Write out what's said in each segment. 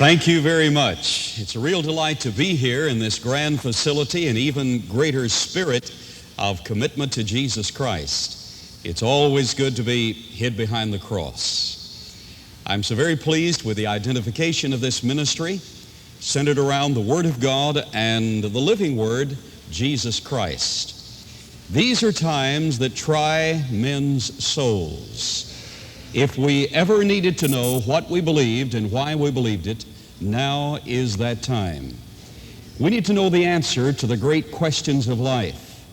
Thank you very much. It's a real delight to be here in this grand facility, an even greater spirit of commitment to Jesus Christ. It's always good to be hid behind the cross. I'm so very pleased with the identification of this ministry, centered around the Word of God and the living Word, Jesus Christ. These are times that try men's souls. If we ever needed to know what we believed and why we believed it, now is that time. We need to know the answer to the great questions of life.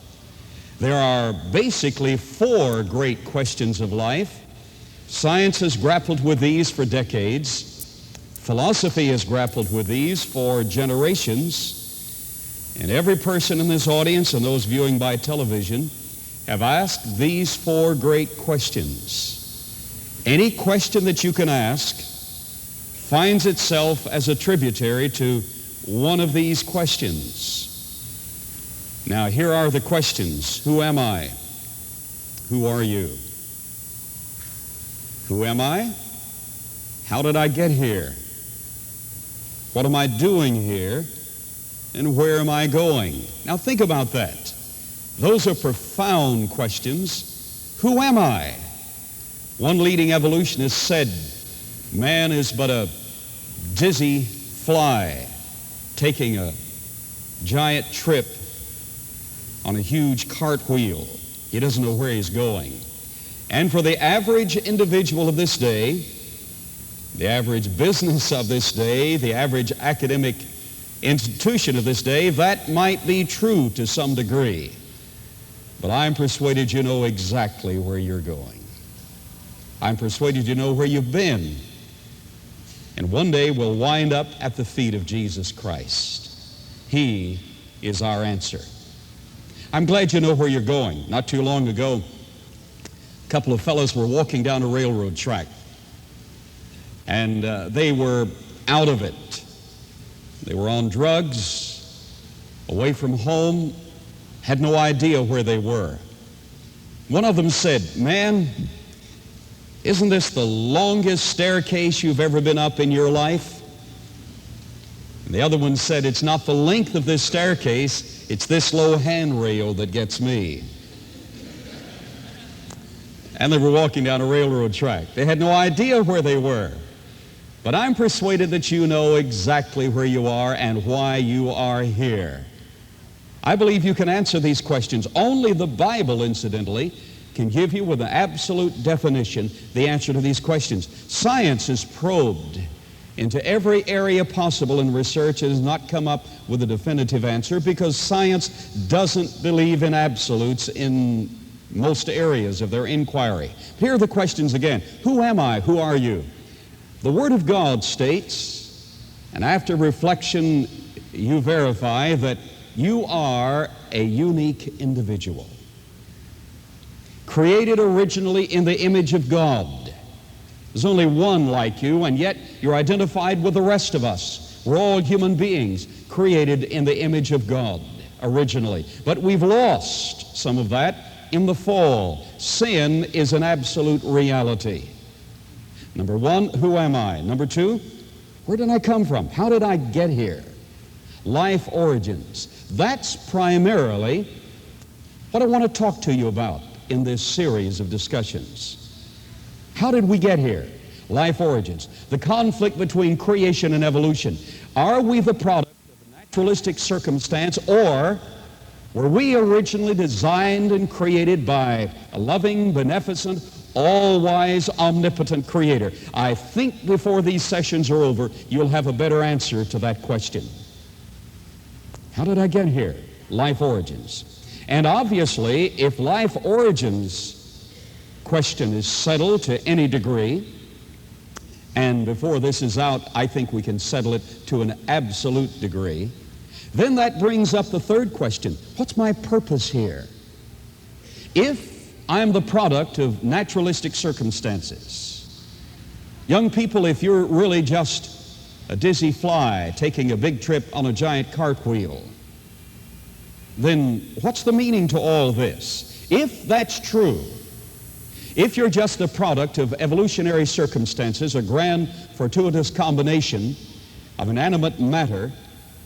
There are basically 4 great questions of life. Science has grappled with these for decades. Philosophy has grappled with these for generations. And every person in this audience and those viewing by television have asked these 4 great questions. Any question that you can ask finds itself as a tributary to one of these questions. Now, here are the questions. Who am I? Who are you? Who am I? How did I get here? What am I doing here? And where am I going? Now, think about that. Those are profound questions. Who am I? One leading evolutionist said, man is but a dizzy fly taking a giant trip on a huge cartwheel. He doesn't know where he's going. And for the average individual of this day, the average business of this day, the average academic institution of this day, that might be true to some degree. But I'm persuaded you know exactly where you're going. I'm persuaded you know where you've been. And one day we'll wind up at the feet of Jesus Christ. He is our answer. I'm glad you know where you're going. Not too long ago, a couple of fellows were walking down a railroad track. And they were out of it. They were on drugs, away from home, had no idea where they were. One of them said, man, isn't this the longest staircase you've ever been up in your life? And the other one said, it's not the length of this staircase, it's this low handrail that gets me. And they were walking down a railroad track. They had no idea where they were. But I'm persuaded that you know exactly where you are and why you are here. I believe you can answer these questions. Only the Bible, incidentally, can give you with an absolute definition the answer to these questions. Science has probed into every area possible in research and has not come up with a definitive answer because science doesn't believe in absolutes in most areas of their inquiry. Here are the questions again. Who am I? Who are you? The Word of God states, and after reflection you verify that you are a unique individual. Created originally in the image of God. There's only one like you, and yet you're identified with the rest of us. We're all human beings created in the image of God originally. But we've lost some of that in the fall. Sin is an absolute reality. Number 1, who am I? Number 2, where did I come from? How did I get here? Life origins. That's primarily what I want to talk to you about in this series of discussions. How did we get here? Life origins. The conflict between creation and evolution. Are we the product of a naturalistic circumstance, or were we originally designed and created by a loving, beneficent, all-wise, omnipotent Creator? I think before these sessions are over, you'll have a better answer to that question. How did I get here? Life origins. And obviously, if life origins question is settled to any degree, and before this is out, I think we can settle it to an absolute degree, then that brings up the third question. What's my purpose here? If I'm the product of naturalistic circumstances, young people, if you're really just a dizzy fly taking a big trip on a giant cartwheel, then what's the meaning to all this? If that's true, if you're just the product of evolutionary circumstances, a grand fortuitous combination, of inanimate matter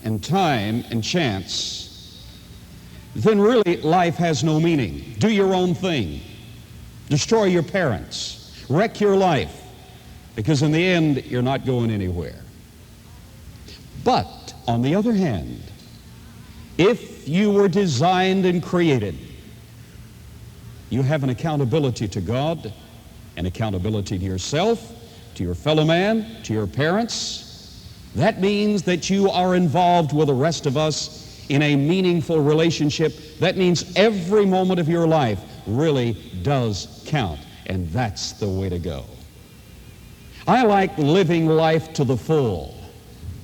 and time and chance, then really life has no meaning. Do your own thing. Destroy your parents. Wreck your life. Because in the end, you're not going anywhere. But, on the other hand, if you were designed and created, you have an accountability to God, an accountability to yourself, to your fellow man, to your parents. That means that you are involved with the rest of us in a meaningful relationship. That means every moment of your life really does count, and that's the way to go. I like living life to the full.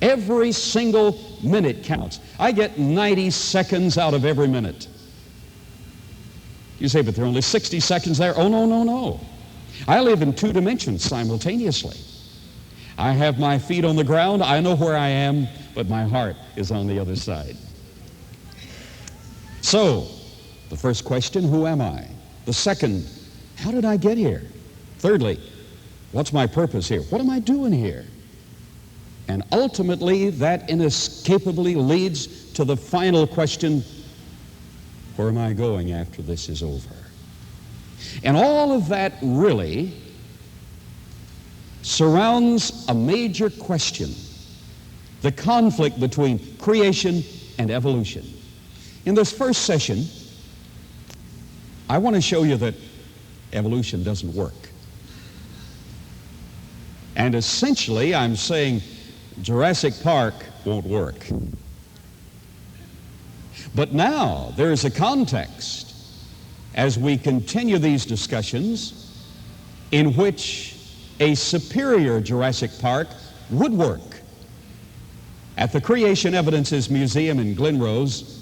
Every single minute counts. I get 90 seconds out of every minute. You say, but there are only 60 seconds there. Oh, no, no, no. I live in 2 dimensions simultaneously. I have my feet on the ground. I know where I am, but my heart is on the other side. So, the first question, who am I? The second, how did I get here? Thirdly, what's my purpose here? What am I doing here? And ultimately, that inescapably leads to the final question, where am I going after this is over? And all of that really surrounds a major question, the conflict between creation and evolution. In this first session, I want to show you that evolution doesn't work. And essentially, I'm saying Jurassic Park won't work. But now, there is a context as we continue these discussions in which a superior Jurassic Park would work. At the Creation Evidences Museum in Glen Rose,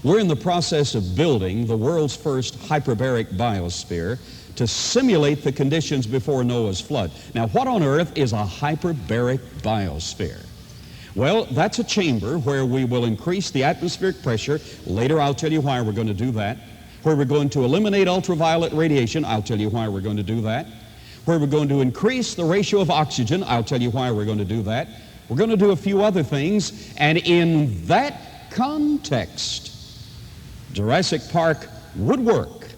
we're in the process of building the world's first hyperbaric biosphere to simulate the conditions before Noah's flood. Now, what on earth is a hyperbaric biosphere? Well, that's a chamber where we will increase the atmospheric pressure. Later, I'll tell you why we're going to do that. Where we're going to eliminate ultraviolet radiation. I'll tell you why we're going to do that. Where we're going to increase the ratio of oxygen. I'll tell you why we're going to do that. We're going to do a few other things. And in that context, Jurassic Park would work.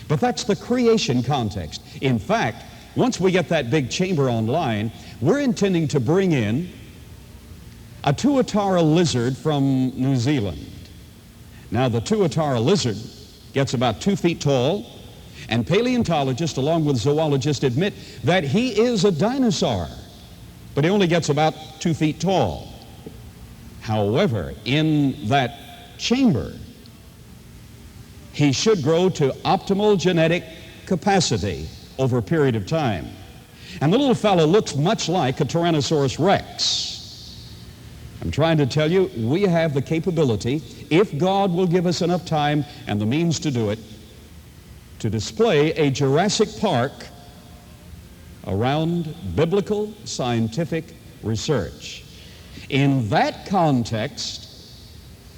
But that's the creation context. In fact, once we get that big chamber online, we're intending to bring in a tuatara lizard from New Zealand. Now, the tuatara lizard gets about 2 feet tall, and paleontologists, along with zoologists, admit that he is a dinosaur, but he only gets about 2 feet tall. However, in that chamber, he should grow to optimal genetic capacity over a period of time. And the little fellow looks much like a Tyrannosaurus Rex. I'm trying to tell you, we have the capability, if God will give us enough time and the means to do it, to display a Jurassic Park around biblical scientific research. In that context,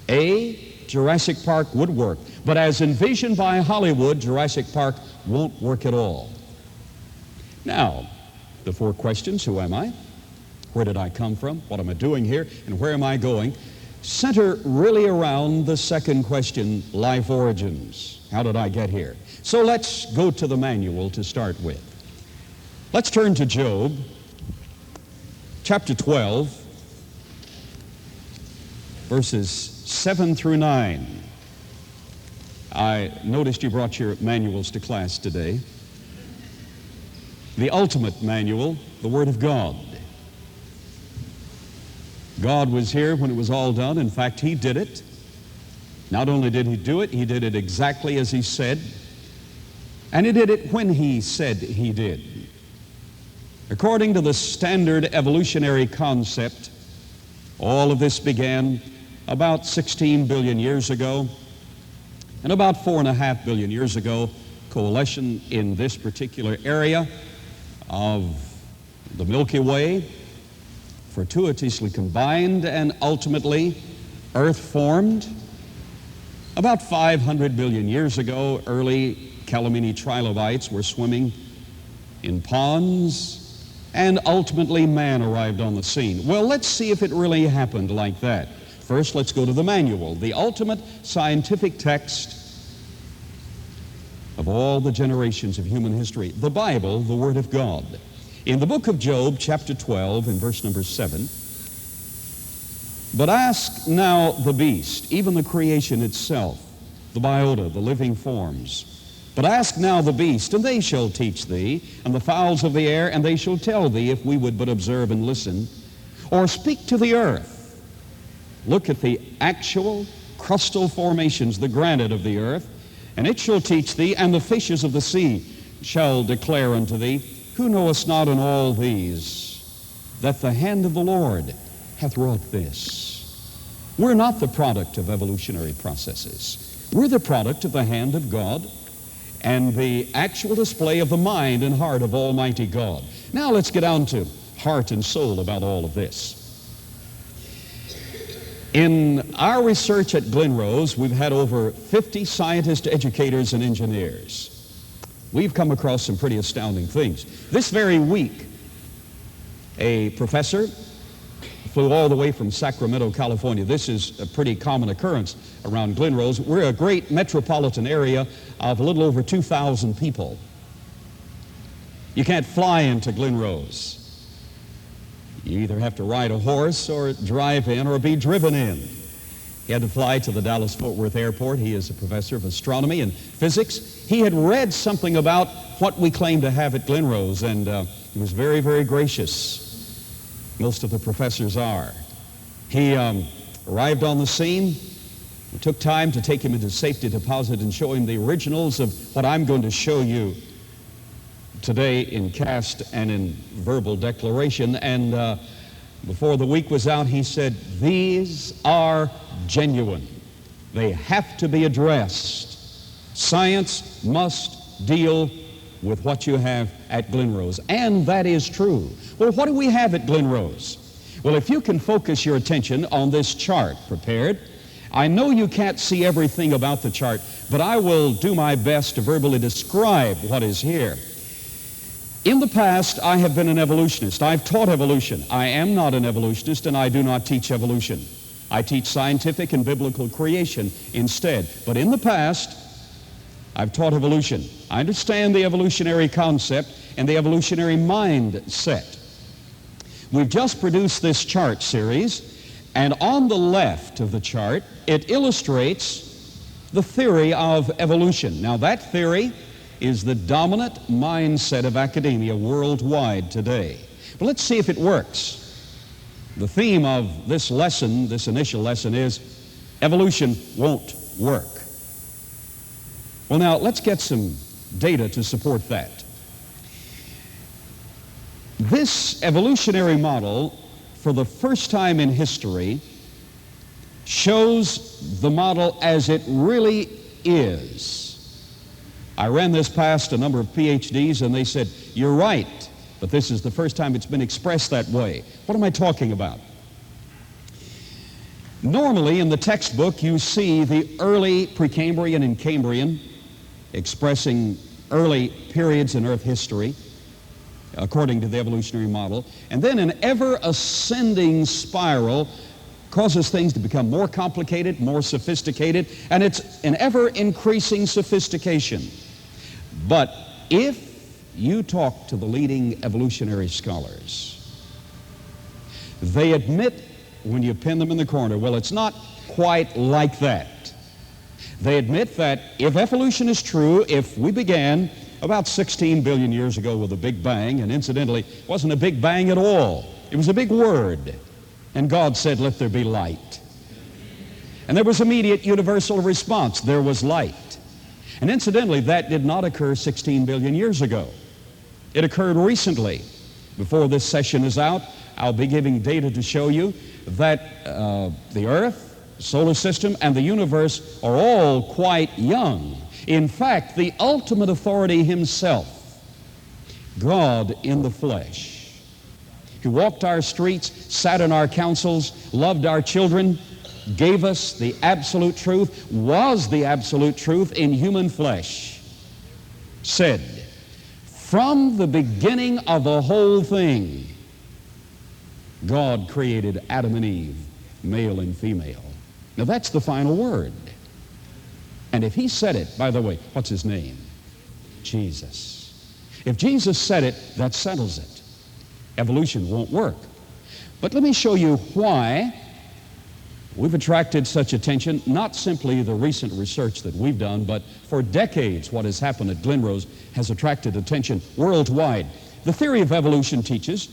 a Jurassic Park would work. But as envisioned by Hollywood, Jurassic Park won't work at all. Now, the 4 questions, who am I? Where did I come from? What am I doing here? And where am I going? Center really around the second question, life origins. How did I get here? So let's go to the manual to start with. Let's turn to Job, chapter 12, verses 7 through 9. I noticed you brought your manuals to class today. The ultimate manual, the Word of God. God was here when it was all done. In fact, He did it. Not only did He do it, He did it exactly as He said, and He did it when He said He did. According to the standard evolutionary concept, all of this began about 16 billion years ago, and about 4.5 billion years ago, coalition in this particular area of the Milky Way fortuitously combined, and ultimately Earth formed. About 500 billion years ago, early Calamini trilobites were swimming in ponds and ultimately man arrived on the scene. Well, let's see if it really happened like that. First, let's go to the manual, the ultimate scientific text of all the generations of human history, the Bible, the Word of God. In the book of Job, chapter 12, in verse number 7, "But ask now the beast, even the creation itself, the biota, the living forms. But ask now the beast, and they shall teach thee, and the fowls of the air, and they shall tell thee, if we would but observe and listen. Or speak to the earth." Look at the actual crustal formations, the granite of the earth, "and it shall teach thee, and the fishes of the sea shall declare unto thee, who knowest not in all these that the hand of the Lord hath wrought this?" We're not the product of evolutionary processes. We're the product of the hand of God and the actual display of the mind and heart of Almighty God. Now let's get down to heart and soul about all of this. In our research at Glenrose, we've had over 50 scientists, educators, and engineers. We've come across some pretty astounding things. This very week, a professor flew all the way from Sacramento, California. This is a pretty common occurrence around Glenrose. We're a great metropolitan area of a little over 2,000 people. You can't fly into Glenrose. You either have to ride a horse or drive in or be driven in. He had to fly to the Dallas-Fort Worth airport. He is a professor of astronomy and physics. He had read something about what we claim to have at Glenrose, and he was very, very gracious. Most of the professors are. He arrived on the scene. We took time to take him into safety deposit and show him the originals of what I'm going to show you today in cast and in verbal declaration. And before the week was out, he said, "These are genuine. They have to be addressed. Science must deal with what you have at Glenrose." And that is true. Well, what do we have at Glenrose? Well, if you can focus your attention on this chart prepared, I know you can't see everything about the chart, but I will do my best to verbally describe what is here. In the past, I have been an evolutionist. I've taught evolution. I am not an evolutionist, and I do not teach evolution. I teach scientific and biblical creation instead. But in the past, I've taught evolution. I understand the evolutionary concept and the evolutionary mindset. We've just produced this chart series, and on the left of the chart, it illustrates the theory of evolution. Now, that theory is the dominant mindset of academia worldwide today. But let's see if it works. The theme of this lesson, this initial lesson, is evolution won't work. Well, now, let's get some data to support that. This evolutionary model, for the first time in history, shows the model as it really is. I ran this past a number of PhDs, and they said, "You're right, but this is the first time it's been expressed that way." What am I talking about? Normally, in the textbook, you see the early Precambrian and Cambrian expressing early periods in Earth history, according to the evolutionary model, and then an ever-ascending spiral causes things to become more complicated, more sophisticated, and it's an ever-increasing sophistication. But if you talk to the leading evolutionary scholars, they admit, when you pin them in the corner, well, it's not quite like that. They admit that if evolution is true, if we began about 16 billion years ago with a Big Bang, and incidentally, it wasn't a Big Bang at all. It was a big word. And God said, "Let there be light." And there was immediate universal response. There was light. And incidentally, that did not occur 16 billion years ago. It occurred recently. Before this session is out, I'll be giving data to show you that the Earth, the solar system, and the universe are all quite young. In fact, the ultimate authority himself, God in the flesh, who walked our streets, sat in our councils, loved our children, gave us the absolute truth, was the absolute truth in human flesh, said, From the beginning of the whole thing, God created Adam and Eve, male and female. Now that's the final word. And if he said it, by the way, what's his name? Jesus. If Jesus said it, that settles it. Evolution won't work. But let me show you why we've attracted such attention, not simply the recent research that we've done, but for decades what has happened at Glenrose has attracted attention worldwide. The theory of evolution teaches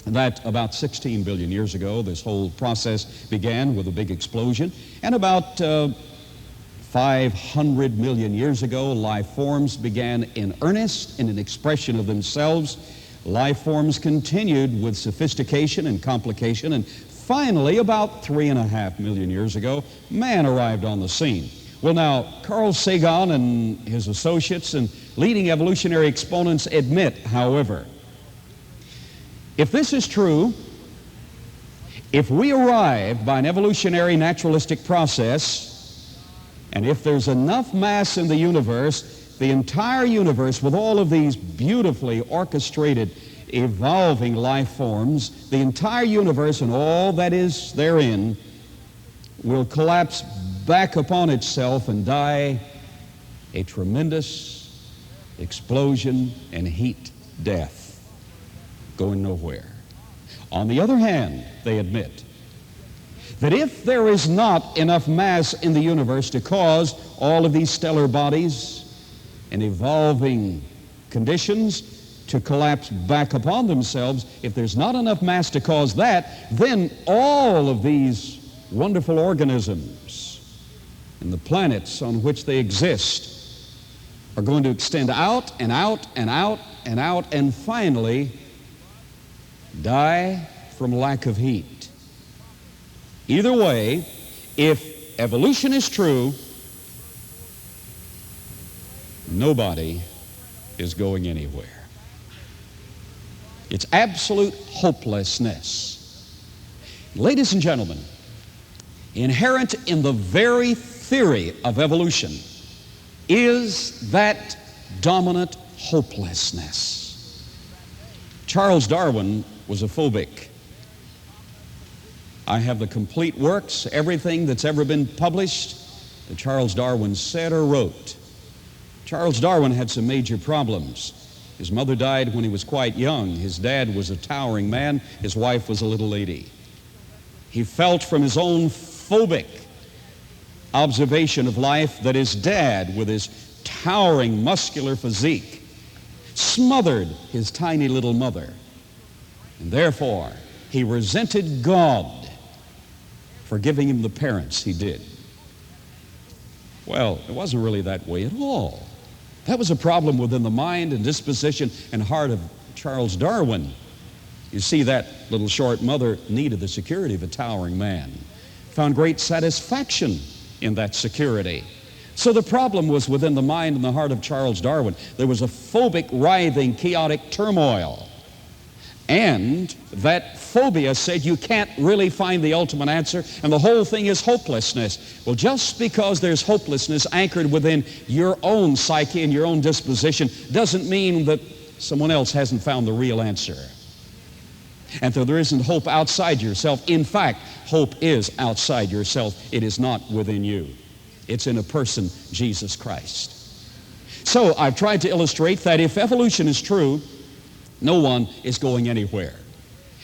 that about 16 billion years ago, this whole process began with a big explosion, and about 500 million years ago, life forms began in earnest in an expression of themselves. Life forms continued with sophistication and complication, and finally, about 3.5 million years ago, man arrived on the scene. Well, now, Carl Sagan and his associates and leading evolutionary exponents admit, however, if this is true, if we arrive by an evolutionary naturalistic process, and if there's enough mass in the universe, the entire universe with all of these beautifully orchestrated, evolving life forms, the entire universe and all that is therein will collapse back upon itself and die a tremendous explosion and heat death, going nowhere. On the other hand, they admit that if there is not enough mass in the universe to cause all of these stellar bodies and evolving conditions to collapse back upon themselves, if there's not enough mass to cause that, then all of these wonderful organisms and the planets on which they exist are going to extend out and out and out and out and finally die from lack of heat. Either way, if evolution is true, nobody is going anywhere. It's absolute hopelessness. Ladies and gentlemen, inherent in the very theory of evolution is that dominant hopelessness. Charles Darwin was a phobic. I have the complete works, everything that's ever been published that Charles Darwin said or wrote. Charles Darwin had some major problems. His mother died when he was quite young. His dad was a towering man. His wife was a little lady. He felt from his own phobic observation of life that his dad, with his towering muscular physique, smothered his tiny little mother. And therefore, he resented God for giving him the parents he did. Well, it wasn't really that way at all. That was a problem within the mind and disposition and heart of Charles Darwin. You see, that little short mother needed the security of a towering man, found great satisfaction in that security. So the problem was within the mind and the heart of Charles Darwin. There was a phobic, writhing, chaotic turmoil. And that phobia said you can't really find the ultimate answer, and the whole thing is hopelessness. Well, just because there's hopelessness anchored within your own psyche and your own disposition doesn't mean that someone else hasn't found the real answer. And so there isn't hope outside yourself. In fact, hope is outside yourself. It is not within you. It's in a person, Jesus Christ. So I've tried to illustrate that if evolution is true, no one is going anywhere.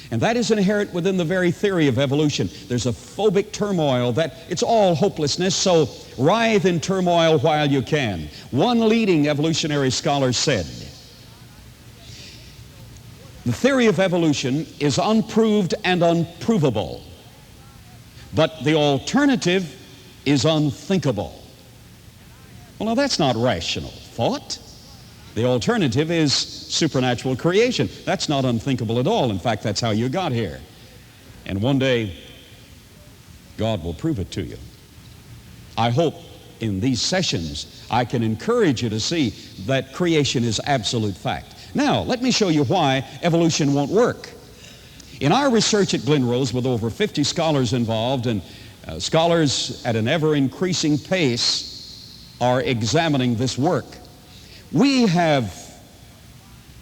And that is inherent within the very theory of evolution. There's a phobic turmoil that it's all hopelessness, so writhe in turmoil while you can. One leading evolutionary scholar said, the theory of evolution is unproved and unprovable, but the alternative is unthinkable. Well, now that's not rational thought. The alternative is supernatural creation. That's not unthinkable at all. In fact, that's how you got here. And one day, God will prove it to you. I hope in these sessions I can encourage you to see that creation is absolute fact. Now, let me show you why evolution won't work. In our research at Glenrose, with over 50 scholars involved, and scholars at an ever-increasing pace are examining this work, we have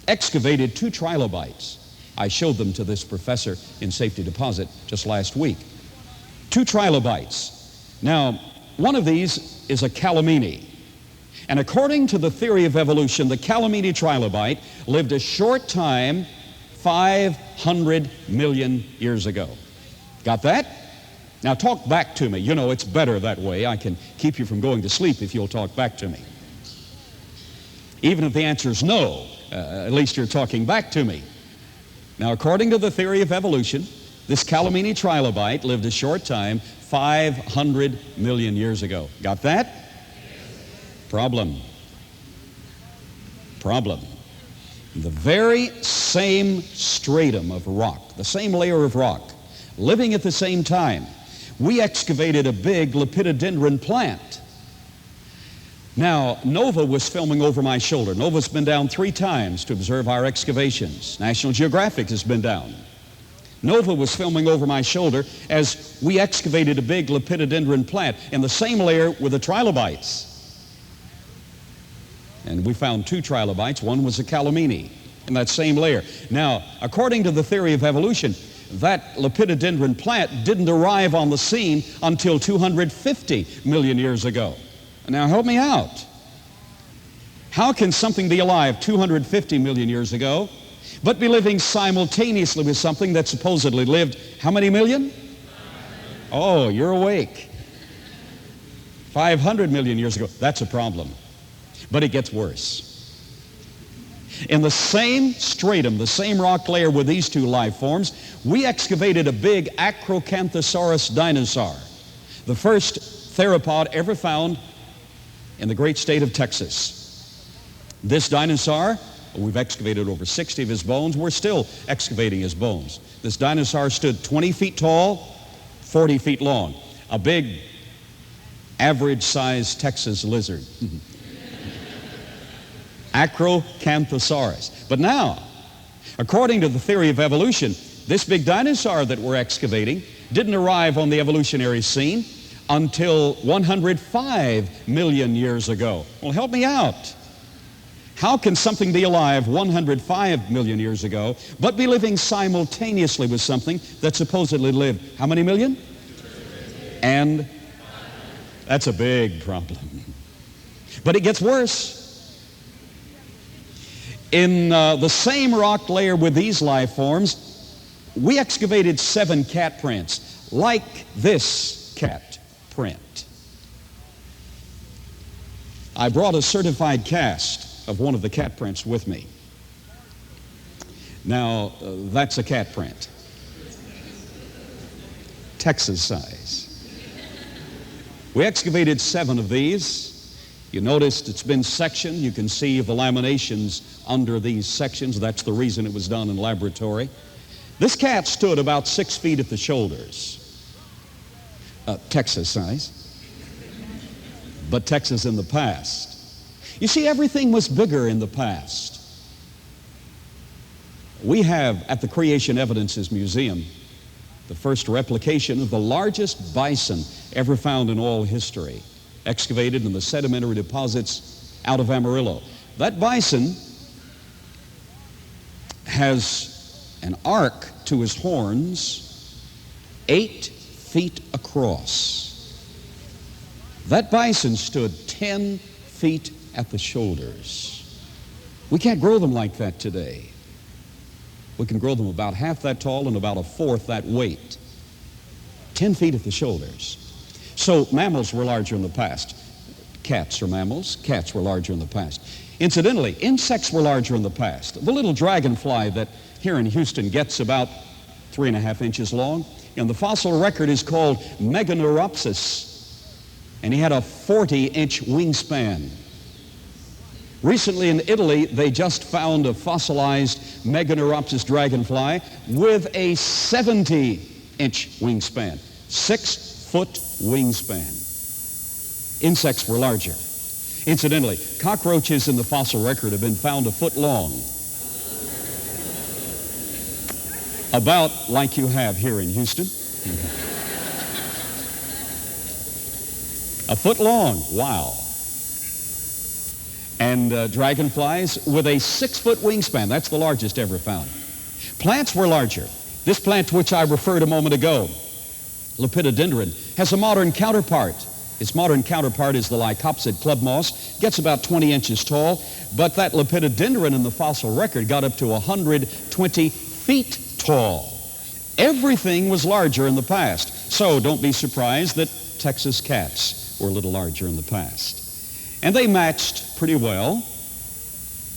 excavated 2 trilobites. I showed them to this professor in safety deposit just last week. 2 trilobites. Now, one of these is a calamine. And according to the theory of evolution, the calamine trilobite lived a short time, 500 million years ago. Got that? Now talk back to me. You know, it's better that way. I can keep you from going to sleep if you'll talk back to me. Even if the answer is no, at least you're talking back to me. Now, according to the theory of evolution, this calamine trilobite lived a short time, 500 million years ago. Got that? Problem. The very same stratum of rock, the same layer of rock, living at the same time, we excavated a big lepidodendron plant. Now, Nova was filming over my shoulder. Nova's been down 3 times to observe our excavations. National Geographic has been down. Nova was filming over my shoulder as we excavated a big lepidodendron plant in the same layer with the trilobites. And we found 2 trilobites. One was a calamine in that same layer. Now, according to the theory of evolution, that lepidodendron plant didn't arrive on the scene until 250 million years ago. Now, help me out. How can something be alive 250 million years ago, but be living simultaneously with something that supposedly lived how many million? Oh, you're awake. 500 million years ago. That's a problem. But it gets worse. In the same stratum, the same rock layer with these 2 life forms, we excavated a big Acrocanthosaurus dinosaur, the first theropod ever found in the great state of Texas. This dinosaur, we've excavated over 60 of his bones. We're still excavating his bones. This dinosaur stood 20 feet tall, 40 feet long. A big, average-sized Texas lizard. Acrocanthosaurus. But now, according to the theory of evolution, this big dinosaur that we're excavating didn't arrive on the evolutionary scene until 105 million years ago. Well, help me out. How can something be alive 105 million years ago, but be living simultaneously with something that supposedly lived how many million? And that's a big problem. But it gets worse. In the same rock layer with these life forms, we excavated 7 cat prints, like this cat print. I brought a certified cast of one of the cat prints with me. Now, that's a cat print. Texas size. We excavated 7 of these. You noticed it's been sectioned. You can see the laminations under these sections. That's the reason it was done in laboratory. This cat stood about 6 feet at the shoulders. Texas size. But Texas in the past. You see, everything was bigger in the past. We have at the Creation Evidences Museum the first replication of the largest bison ever found in all history, excavated in the sedimentary deposits out of Amarillo. That bison has an arc to his horns 8 feet across. That bison stood 10 feet at the shoulders. We can't grow them like that today. We can grow them about half that tall and about a fourth that weight. 10 feet at the shoulders. So mammals were larger in the past. Cats are mammals. Cats were larger in the past. Incidentally, insects were larger in the past. The little dragonfly that here in Houston gets about 3.5 inches long, and the fossil record is called Meganeuropsis, and he had a 40-inch wingspan. Recently in Italy, they just found a fossilized Meganeuropsis dragonfly with a 70-inch wingspan, 6-foot wingspan. Insects were larger. Incidentally, cockroaches in the fossil record have been found a foot long. About like you have here in Houston. A foot long, wow. and dragonflies with a 6-foot wingspan. That's the largest ever found. Plants were larger. This plant which I referred a moment ago, Lepidodendron, has a modern counterpart. Its modern counterpart is the Lycopsid club moss. Gets about 20 inches tall, but that Lepidodendron in the fossil record got up to 120 feet tall. Everything was larger in the past, so don't be surprised that Texas cats were a little larger in the past. And they matched pretty well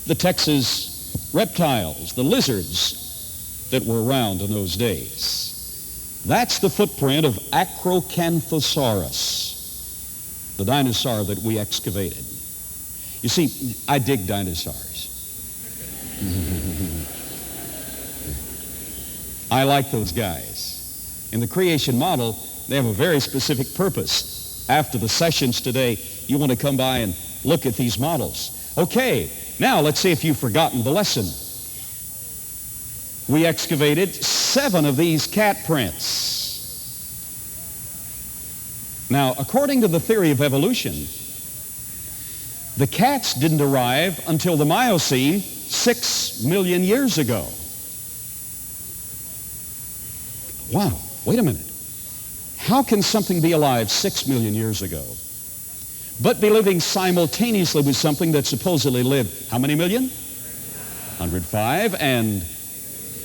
the Texas reptiles, the lizards that were around in those days. That's the footprint of Acrocanthosaurus, the dinosaur that we excavated. You see, I dig dinosaurs. I like those guys. In the creation model, they have a very specific purpose. After the sessions today, you want to come by and look at these models. Okay, now let's see if you've forgotten the lesson. We excavated 7 of these cat prints. Now, according to the theory of evolution, the cats didn't arrive until the Miocene 6 million years ago. Wow, wait a minute. How can something be alive 6 million years ago, but be living simultaneously with something that supposedly lived how many million? 105 and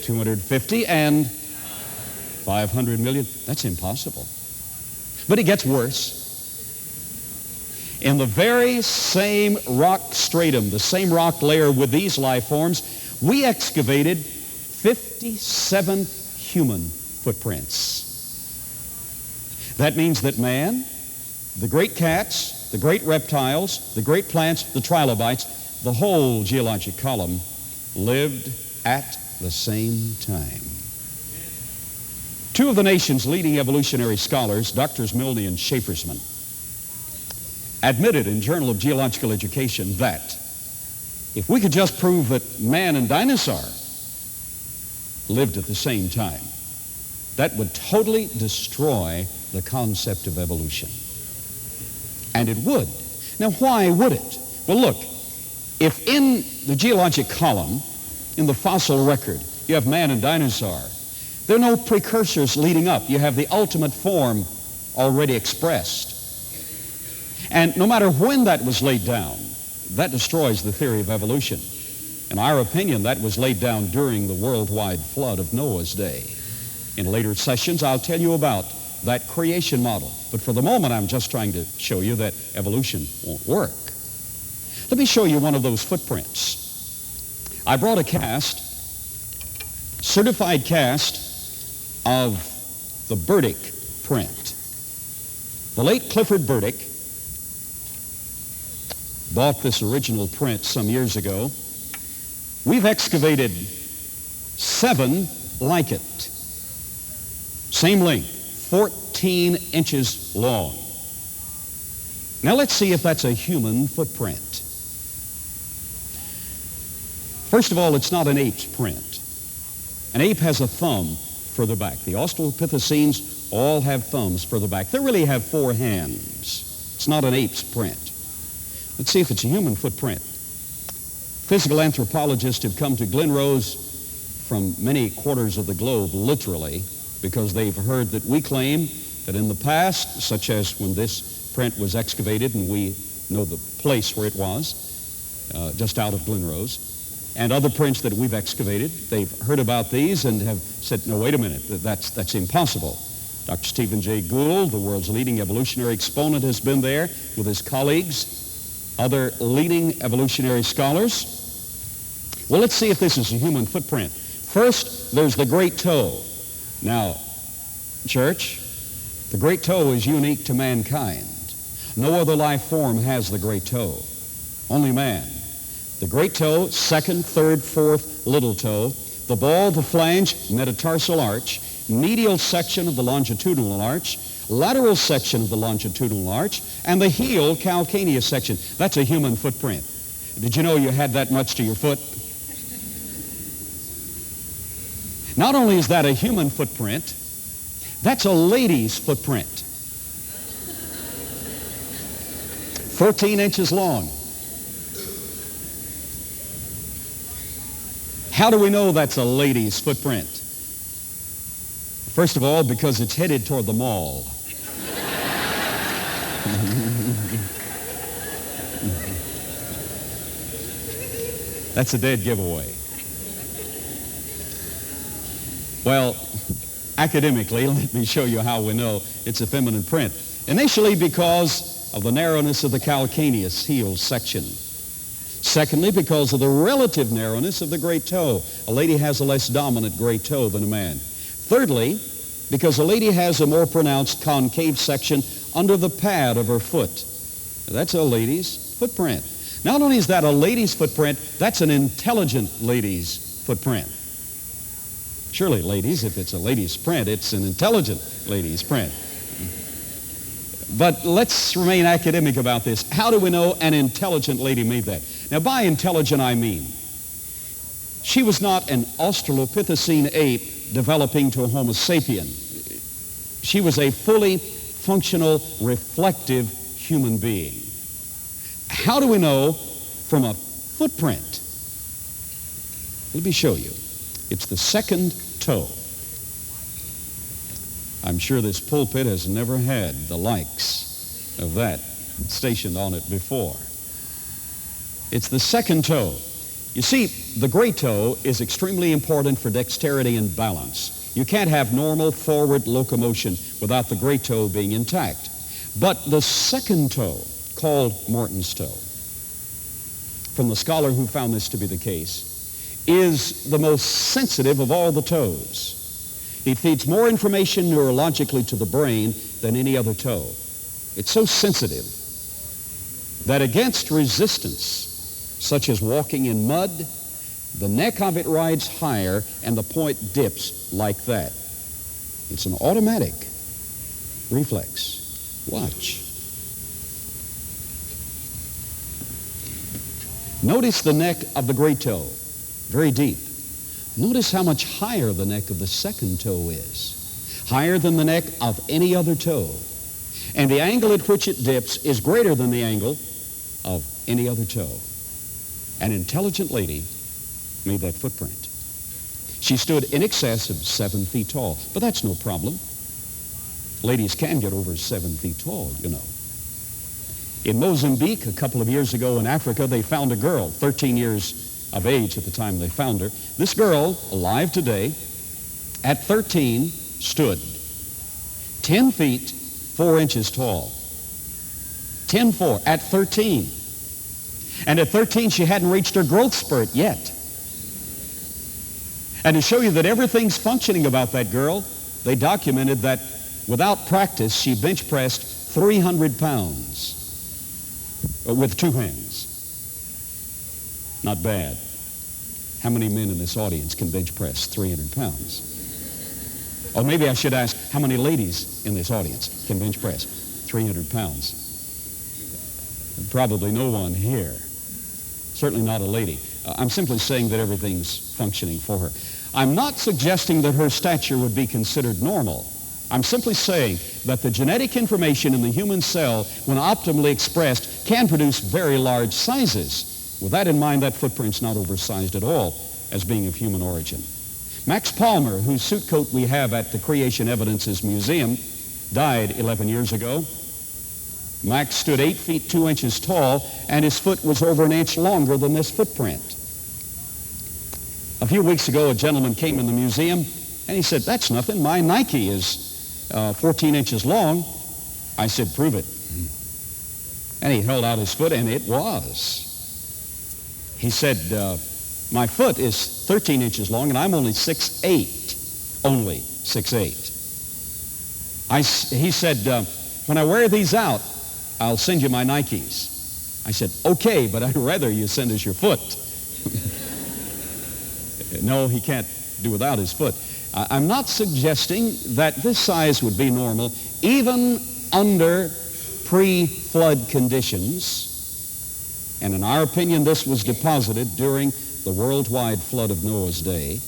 250 and 500 million. That's impossible. But it gets worse. In the very same rock stratum, the same rock layer with these life forms, we excavated 57 human footprints. That means that man, the great cats, the great reptiles, the great plants, the trilobites, the whole geologic column lived at the same time. 2 of the nation's leading evolutionary scholars, Drs. Milne and Schaefersman, admitted in Journal of Geological Education that if we could just prove that man and dinosaur lived at the same time, that would totally destroy the concept of evolution. And it would. Now, why would it? Well, look, if in the geologic column, in the fossil record, you have man and dinosaur, there are no precursors leading up. You have the ultimate form already expressed. And no matter when that was laid down, that destroys the theory of evolution. In our opinion, that was laid down during the worldwide flood of Noah's day. In later sessions, I'll tell you about that creation model. But for the moment, I'm just trying to show you that evolution won't work. Let me show you one of those footprints. I brought a cast, certified cast of the Burdick print. The late Clifford Burdick bought this original print some years ago. We've excavated 7 like it. Same length, 14 inches long. Now let's see if that's a human footprint. First of all, it's not an ape's print. An ape has a thumb further back. The Australopithecines all have thumbs further back. They really have 4 hands. It's not an ape's print. Let's see if it's a human footprint. Physical anthropologists have come to Glen Rose from many quarters of the globe, literally, because they've heard that we claim that in the past, such as when this print was excavated, and we know the place where it was, just out of Glen Rose, and other prints that we've excavated, they've heard about these and have said, no, wait a minute, that's impossible. Dr. Stephen Jay Gould, the world's leading evolutionary exponent, has been there with his colleagues, other leading evolutionary scholars. Well, let's see if this is a human footprint. First, there's the great toe. Now, church, the great toe is unique to mankind. No other life form has the great toe. Only man. The great toe, 2nd, 3rd, 4th little toe, the ball, the flange, metatarsal arch, medial section of the longitudinal arch, lateral section of the longitudinal arch, and the heel calcaneus section. That's a human footprint. Did you know you had that much to your foot? Not only is that a human footprint, that's a lady's footprint. 14 inches long. How do we know that's a lady's footprint? First of all, because it's headed toward the mall. That's a dead giveaway. Well, academically, let me show you how we know it's a feminine print. Initially, because of the narrowness of the calcaneus heel section. Secondly, because of the relative narrowness of the great toe. A lady has a less dominant great toe than a man. Thirdly, because a lady has a more pronounced concave section under the pad of her foot. That's a lady's footprint. Not only is that a lady's footprint, that's an intelligent lady's footprint. Surely, ladies, if it's a lady's print, it's an intelligent lady's print. But let's remain academic about this. How do we know an intelligent lady made that? Now, by intelligent, I mean she was not an Australopithecine ape developing to a Homo sapien. She was a fully functional, reflective human being. How do we know from a footprint? Let me show you. It's the second toe. I'm sure this pulpit has never had the likes of that stationed on it before. It's the second toe. You see, the great toe is extremely important for dexterity and balance. You can't have normal forward locomotion without the great toe being intact. But the second toe, called Morton's toe, from the scholar who found this to be the case, is the most sensitive of all the toes. He feeds more information neurologically to the brain than any other toe. It's so sensitive that against resistance, such as walking in mud, the neck of it rides higher and the point dips like that. It's an automatic reflex. Watch. Notice the neck of the great toe, very deep. Notice how much higher the neck of the second toe is, higher than the neck of any other toe. And the angle at which it dips is greater than the angle of any other toe. An intelligent lady made that footprint. She stood in excess of 7 feet tall, but that's no problem. Ladies can get over 7 feet tall, you know. In Mozambique, a couple of years ago in Africa, they found a girl, 13 years of age at the time they found her. This girl, alive today, at 13, stood 10 feet, 4 inches tall. 10-4 at 13. And at 13, she hadn't reached her growth spurt yet. And to show you that everything's functioning about that girl, they documented that without practice, she bench pressed 300 pounds with 2 hands. Not bad. How many men in this audience can bench press 300 pounds? Or maybe I should ask, how many ladies in this audience can bench press 300 pounds? Probably no one here. Certainly not a lady. I'm simply saying that everything's functioning for her. I'm not suggesting that her stature would be considered normal. I'm simply saying that the genetic information in the human cell, when optimally expressed, can produce very large sizes. With that in mind, that footprint's not oversized at all as being of human origin. Max Palmer, whose suit coat we have at the Creation Evidences Museum, died 11 years ago. Max stood 8 feet 2 inches tall, and his foot was over an inch longer than this footprint. A few weeks ago, a gentleman came in the museum, and he said, "That's nothing. My Nike is 14 inches long." I said, "Prove it." And he held out his foot, and it was. He said, "My foot is 13 inches long, and I'm only 6'8". Only 6'8". He said, "When I wear these out, I'll send you my Nikes." I said, "Okay, but I'd rather you send us your foot." No, he can't do without his foot. I'm not suggesting that this size would be normal, even under pre-flood conditions. And in our opinion, this was deposited during the worldwide flood of Noah's day.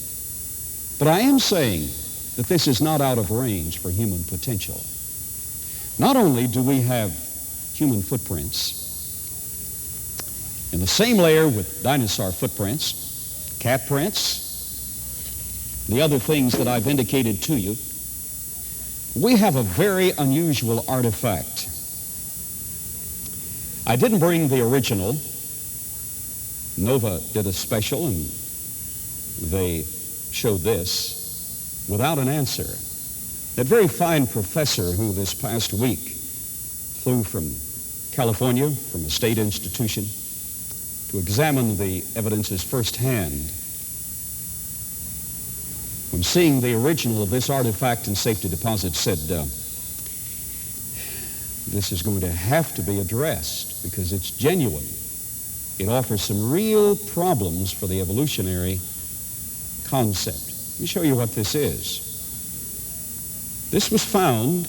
But I am saying that this is not out of range for human potential. Not only do we have human footprints, in the same layer with dinosaur footprints, cat prints, the other things that I've indicated to you, we have a very unusual artifact. I didn't bring the original. Nova did a special, and they showed this without an answer. That very fine professor who this past week flew from California, from a state institution, to examine the evidences firsthand, when seeing the original of this artifact in safety deposit, said, this is going to have to be addressed because it's genuine. It offers some real problems for the evolutionary concept. Let me show you what this is. This was found,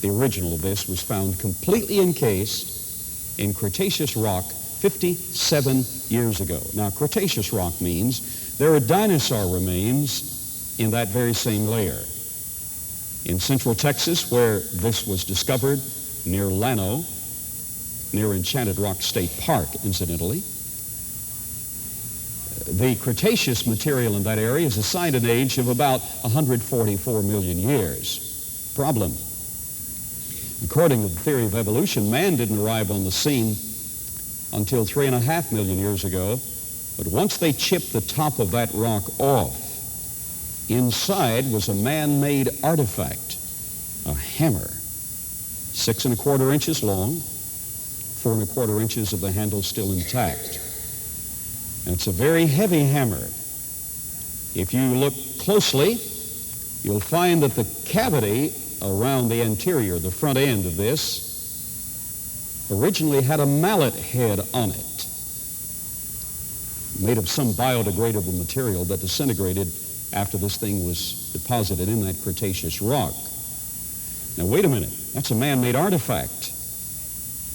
the original of this was found completely encased in Cretaceous rock 57 years ago. Now, Cretaceous rock means there are dinosaur remains in that very same layer. In central Texas, where this was discovered, near Llano, near Enchanted Rock State Park, incidentally, the Cretaceous material in that area is assigned an age of about 144 million years. Problem: according to the theory of evolution, man didn't arrive on the scene until 3.5 million years ago, but once they chipped the top of that rock off, inside was a man-made artifact, a hammer, 6¼ inches long, 4¼ inches of the handle still intact. And it's a very heavy hammer. If you look closely, you'll find that the cavity around the anterior, the front end of this, originally had a mallet head on it, made of some biodegradable material that disintegrated after this thing was deposited in that Cretaceous rock. Now, wait a minute. That's a man-made artifact.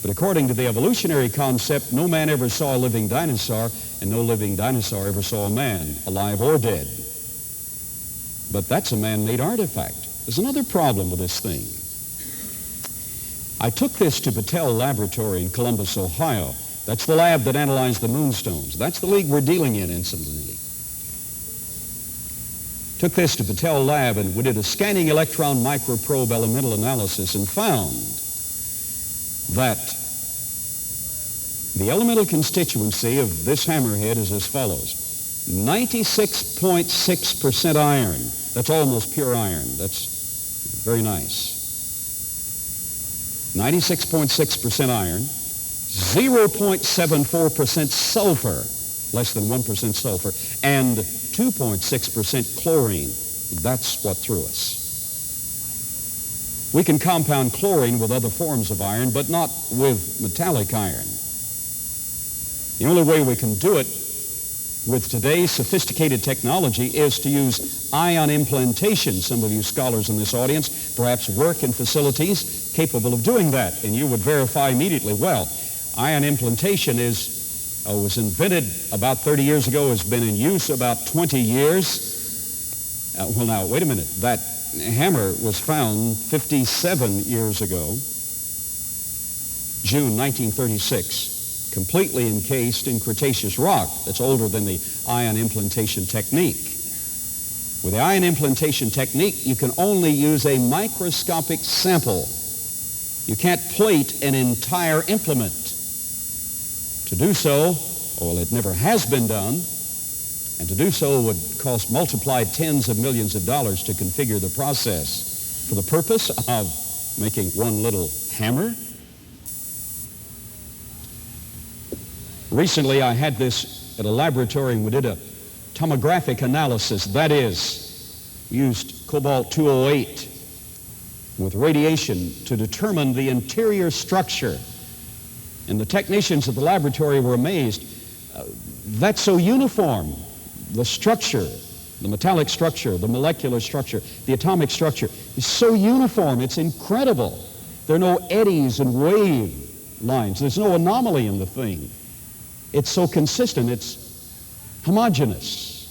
But according to the evolutionary concept, no man ever saw a living dinosaur, and no living dinosaur ever saw a man, alive or dead. But that's a man-made artifact. There's another problem with this thing. I took this to Battelle Laboratory in Columbus, Ohio. That's the lab that analyzed the moonstones. That's the league we're dealing in, incidentally. Took this to Battelle Lab, and we did a scanning electron microprobe elemental analysis and found that the elemental constituency of this hammerhead is as follows: 96.6% iron. That's almost pure iron. That's very nice. 96.6% iron, 0.74% sulfur, less than 1% sulfur, and 2.6% chlorine. That's what threw us. We can compound chlorine with other forms of iron, but not with metallic iron. The only way we can do it with today's sophisticated technology is to use ion implantation. Some of you scholars in this audience perhaps work in facilities capable of doing that, and you would verify immediately. Well, ion implantation was invented about 30 years ago, has been in use about 20 years. Well, now, wait a minute. That hammer was found 57 years ago, June 1936, completely encased in Cretaceous rock that's older than the ion implantation technique. With the ion implantation technique, you can only use a microscopic sample. You can't plate an entire implement. To do so, well, it never has been done, and to do so would cost multiplied tens of millions of dollars to configure the process for the purpose of making one little hammer. Recently, I had this at a laboratory, and we did a tomographic analysis. That is, used cobalt-208 with radiation to determine the interior structure. And the technicians at the laboratory were amazed. That's so uniform. The structure, the metallic structure, the molecular structure, the atomic structure is so uniform. It's incredible. There are no eddies and wave lines. There's no anomaly in the thing. It's so consistent. It's homogeneous.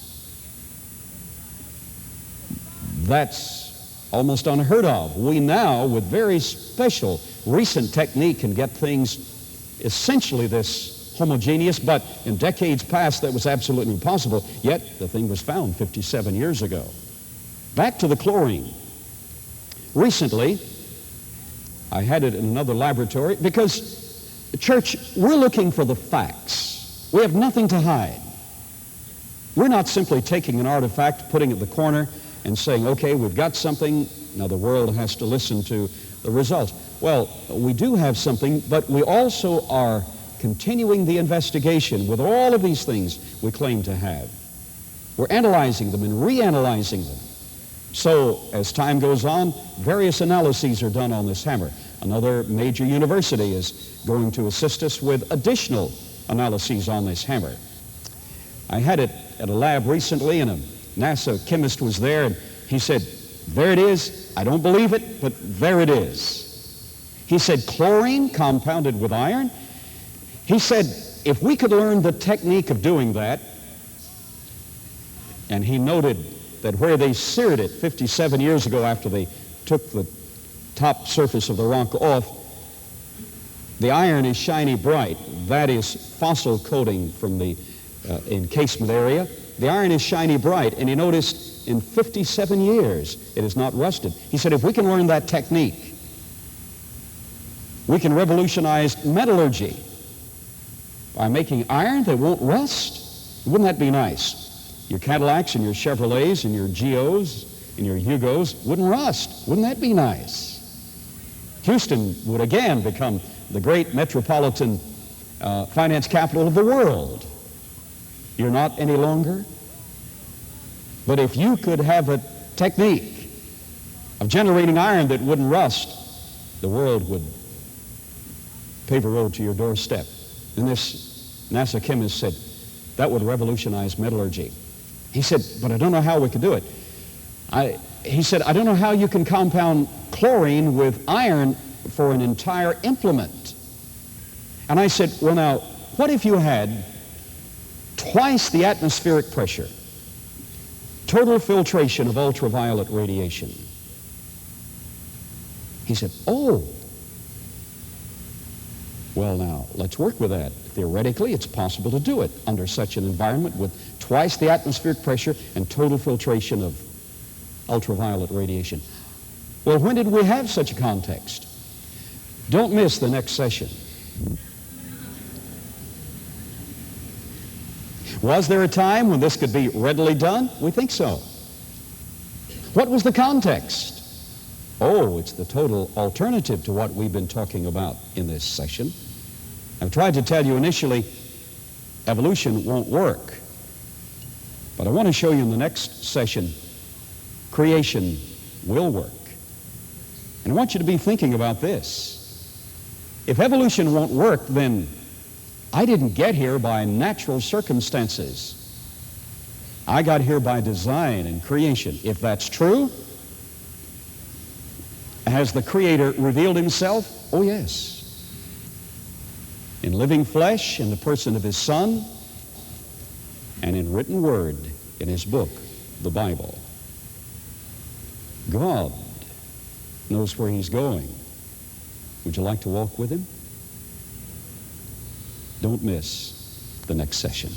That's almost unheard of. We now, with very special recent technique, can get things essentially this homogeneous, but in decades past that was absolutely impossible. Yet the thing was found 57 years ago. Back to the chlorine. Recently, I had it in another laboratory because, church, we're looking for the facts. We have nothing to hide. We're not simply taking an artifact, putting it in the corner, and saying, okay, we've got something, now the world has to listen to the results. Well, we do have something, but we also are continuing the investigation with all of these things we claim to have. We're analyzing them and reanalyzing them. So, as time goes on, various analyses are done on this hammer. Another major university is going to assist us with additional analyses on this hammer. I had it at a lab recently, and a NASA chemist was there, and he said, there it is. I don't believe it, but there it is. He said, chlorine compounded with iron. He said, if we could learn the technique of doing that, and he noted that where they seared it 57 years ago after they took the top surface of the rock off, the iron is shiny bright. That is fossil coating from the encasement area. The iron is shiny bright, and he noticed in 57 years it is not rusted. He said, if we can learn that technique, we can revolutionize metallurgy by making iron that won't rust. Wouldn't that be nice? Your Cadillacs and your Chevrolets and your Geos and your Hugos wouldn't rust. Wouldn't that be nice? Houston would again become the great metropolitan finance capital of the world. You're not any longer. But if you could have a technique of generating iron that wouldn't rust, the world would pave a road to your doorstep. And this NASA chemist said, that would revolutionize metallurgy. He said, but I don't know how we could do it. He said, I don't know how you can compound chlorine with iron for an entire implement. And I said, well now, what if you had twice the atmospheric pressure, total filtration of ultraviolet radiation? He said, oh, well now, let's work with that. Theoretically, it's possible to do it under such an environment with twice the atmospheric pressure and total filtration of ultraviolet radiation. Well, when did we have such a context? Don't miss the next session. Was there a time when this could be readily done? We think so. What was the context? Oh, it's the total alternative to what we've been talking about in this session. I've tried to tell you initially, evolution won't work. But I want to show you in the next session, creation will work. And I want you to be thinking about this. If evolution won't work, then I didn't get here by natural circumstances. I got here by design and creation. If that's true, has the Creator revealed himself? Oh, yes. In living flesh, in the person of his Son, and in written word in his book, the Bible. God knows where he's going. Would you like to walk with him? Don't miss the next session.